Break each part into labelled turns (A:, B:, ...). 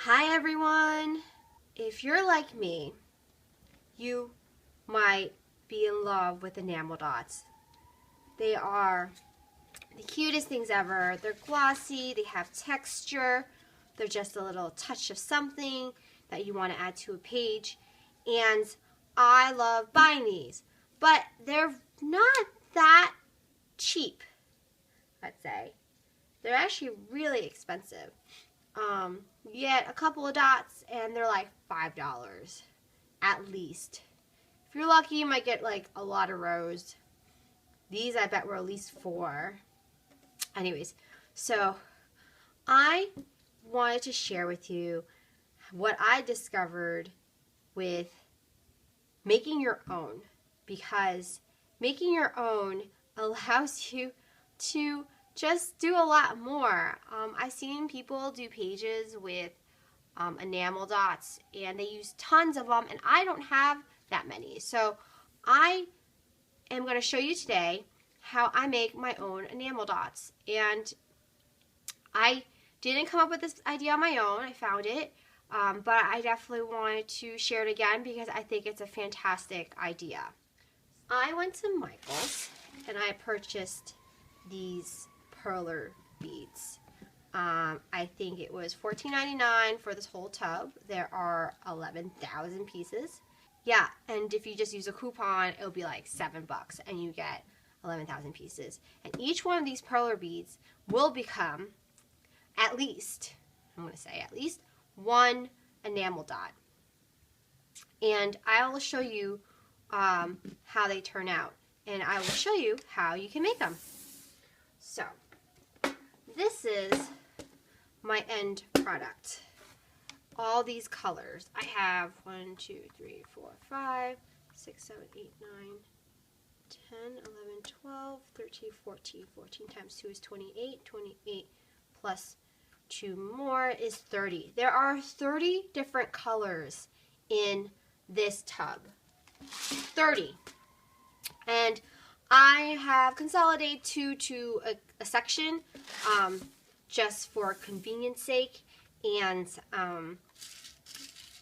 A: Hi everyone! If you're like me, you might be in love with enamel dots. They are the cutest things ever. They're glossy, they have texture, they're just a little touch of something that you want to add to a page. And I love buying these, but they're not that cheap, I'd say. They're actually really expensive. You get a couple of dots and they're like $5 at least. If you're lucky, you might get like a lot of rows. These I bet were at least 4. Anyways, so I wanted to share with you what I discovered with making your own, because making your own allows you to just do a lot more. I've seen people do pages with enamel dots and they use tons of them, and I don't have that many. So I am going to show you today how I make my own enamel dots. And I didn't come up with this idea on my own. I found it, but I definitely wanted to share it again because I think it's a fantastic idea. I went to Michael's and I purchased these perler beads. I think it was $14.99 for this whole tub. There are 11,000 pieces. Yeah, and if you just use a coupon, it'll be like $7 and you get 11,000 pieces. And each one of these perler beads will become at least, I'm going to say at least, one enamel dot. And I will show you how they turn out. And I will show you how you can make them. So, this is my end product. All these colors. I have 1, 2, 3, 4, 5, 6, 7, 8, 9, 10, 11, 12, 13, 14. 14 times 2 is 28. 28 plus 2 more is 30. There are 30 different colors in this tub. 30. And I have consolidated 2 to a section just for convenience sake, and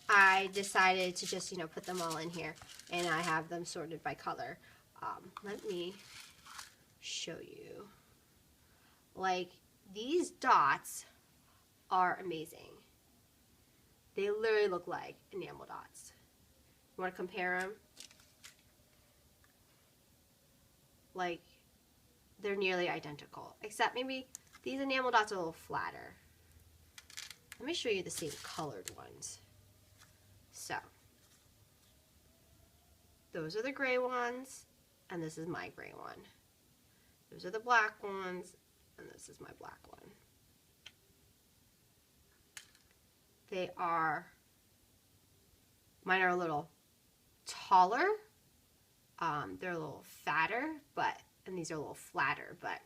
A: I decided to just put them all in here, and I have them sorted by color. Let me show you. Like, these dots are amazing. They literally look like enamel dots. You want to compare them? Like, they're nearly identical, except maybe these enamel dots are a little flatter. Let me show you the same colored ones. So, those are the gray ones, and this is my gray one. Those are the black ones, and this is my black one. Mine are a little taller. They're a little fatter, and these are a little flatter, but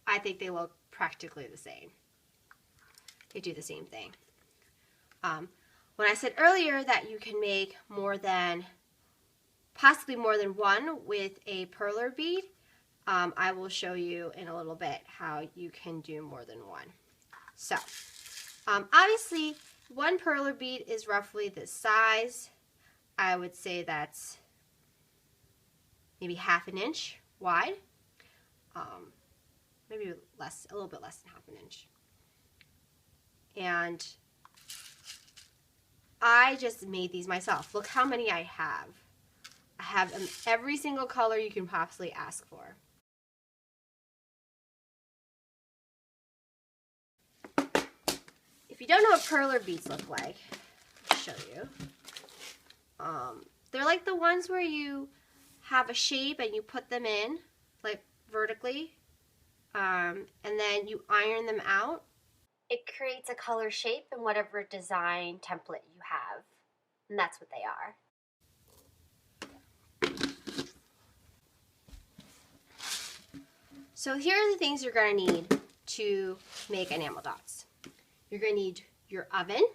A: I think they look practically the same. They do the same thing. When I said earlier that you can make possibly more than one with a perler bead, I will show you in a little bit how you can do more than one. So, obviously, one perler bead is roughly this size. I would say that's maybe ½ an inch wide. Maybe less, a little bit less than ½ an inch. And I just made these myself. Look how many I have. I have every single color you can possibly ask for. If you don't know what perler beads look like, I'll show you. They're like the ones where you have a shape and you put them in, like vertically, and then you iron them out. It creates a color shape in whatever design template you have, and that's what they are. So here are the things you're going to need to make enamel dots. You're going to need your oven.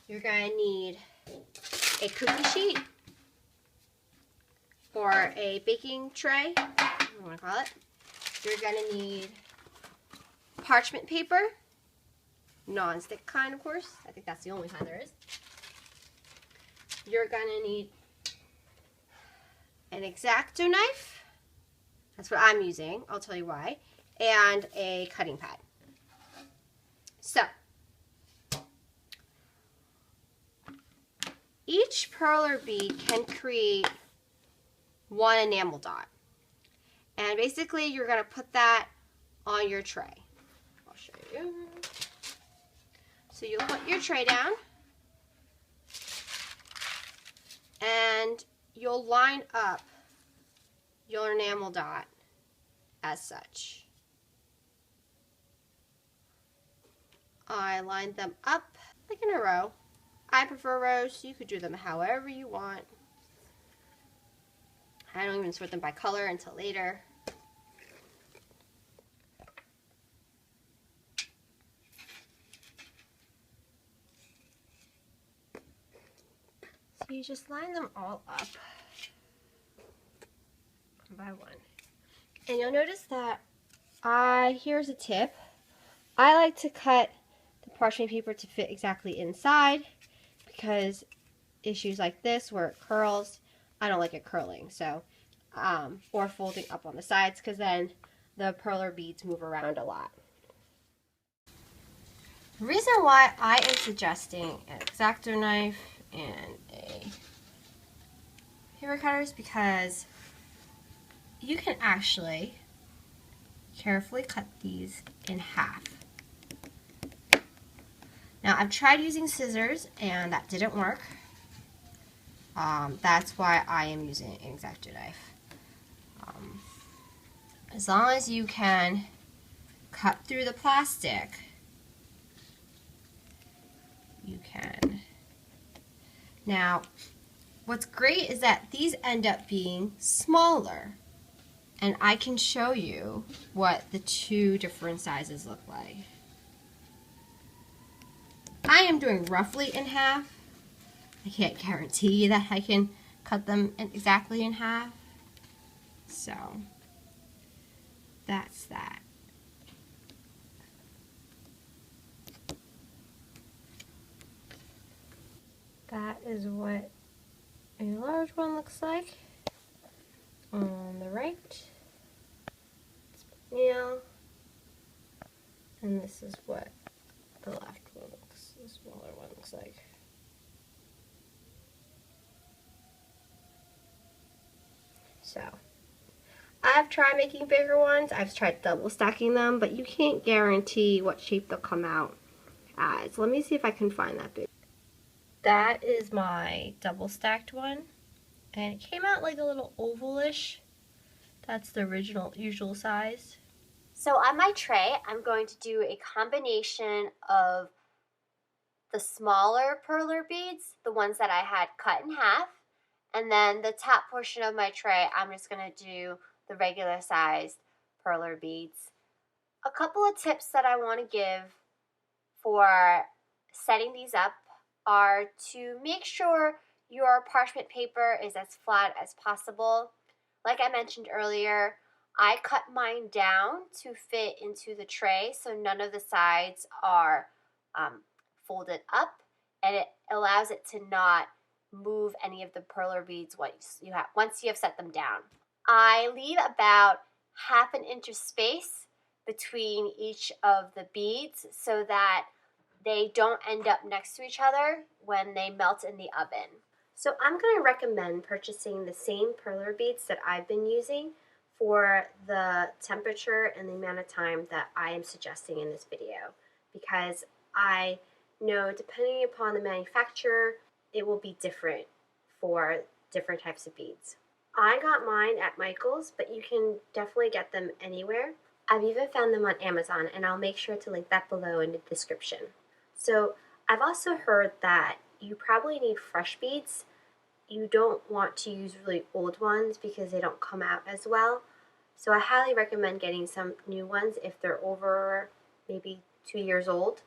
A: You're going to need a cookie sheet or a baking tray, whatever you want to call it. You're going to need parchment paper. non-stick kind, of course. I think that's the only kind there is. You're gonna need an X-Acto knife. That's what I'm using. I'll tell you why. And a cutting pad. So, each perler bead can create one enamel dot. And basically, you're going to put that on your tray. I'll show you. So you'll put your tray down. And you'll line up your enamel dot as such. I lined them up like in a row. I prefer rows, so you could do them however you want. I don't even sort them by color until later. So you just line them all up one by one. And you'll notice that here's a tip. I like to cut the parchment paper to fit exactly inside because issues like this where it curls, I don't like it curling. So, or folding up on the sides because then the perler beads move around a lot. The reason why I am suggesting an X-Acto knife and a paper cutter is because you can actually carefully cut these in half. Now, I've tried using scissors and that didn't work. That's why I am using an X-Acto knife. As long as you can cut through the plastic, you can. Now, what's great is that these end up being smaller, and I can show you what the two different sizes look like. I am doing roughly in half. I can't guarantee that I can cut them exactly in half. So, that's that. That is what a large one looks like. On the right, it's nail, and this is what the left one looks, the smaller one looks like. So, I've tried making bigger ones. I've tried double stacking them, but you can't guarantee what shape they'll come out as. Let me see if I can find that big. That is my double stacked one, and it came out like a little ovalish. That's the original usual size. So on my tray, I'm going to do a combination of the smaller perler beads, the ones that I had cut in half, and then the top portion of my tray, I'm just going to do the regular sized perler beads. A couple of tips that I want to give for setting these up are to make sure your parchment paper is as flat as possible. Like I mentioned earlier, I cut mine down to fit into the tray so none of the sides are folded up, and it allows it to not move any of the perler beads once you have set them down. I leave about ½ inch of space between each of the beads so that they don't end up next to each other when they melt in the oven. So I'm going to recommend purchasing the same perler beads that I've been using for the temperature and the amount of time that I am suggesting in this video, because I know depending upon the manufacturer, it will be different for different types of beads. I got mine at Michael's, but you can definitely get them anywhere. I've even found them on Amazon, and I'll make sure to link that below in the description. So I've also heard that you probably need fresh beads. You don't want to use really old ones because they don't come out as well. So I highly recommend getting some new ones if they're over maybe 2 years old.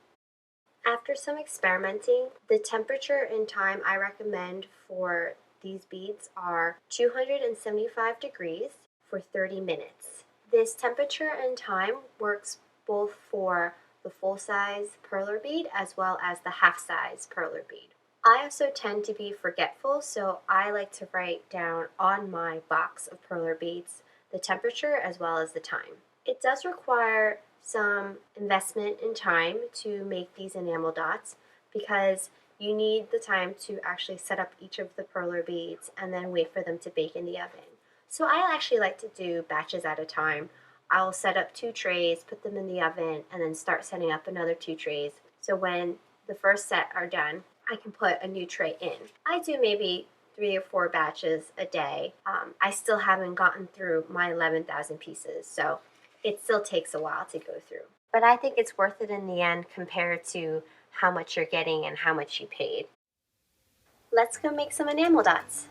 A: After some experimenting, the temperature and time I recommend for these beads are 275 degrees for 30 minutes. This temperature and time works both for the full-size perler bead as well as the half-size perler bead. I also tend to be forgetful, so I like to write down on my box of perler beads the temperature as well as the time. It does require some investment in time to make these enamel dots because you need the time to actually set up each of the perler beads and then wait for them to bake in the oven. So I actually like to do batches at a time. I'll set up 2 trays, put them in the oven, and then start setting up another 2 trays. So when the first set are done, I can put a new tray in. I do maybe 3 or 4 batches a day. I still haven't gotten through my 11,000 pieces, so it still takes a while to go through. But I think it's worth it in the end compared to how much you're getting and how much you paid. Let's go make some enamel dots.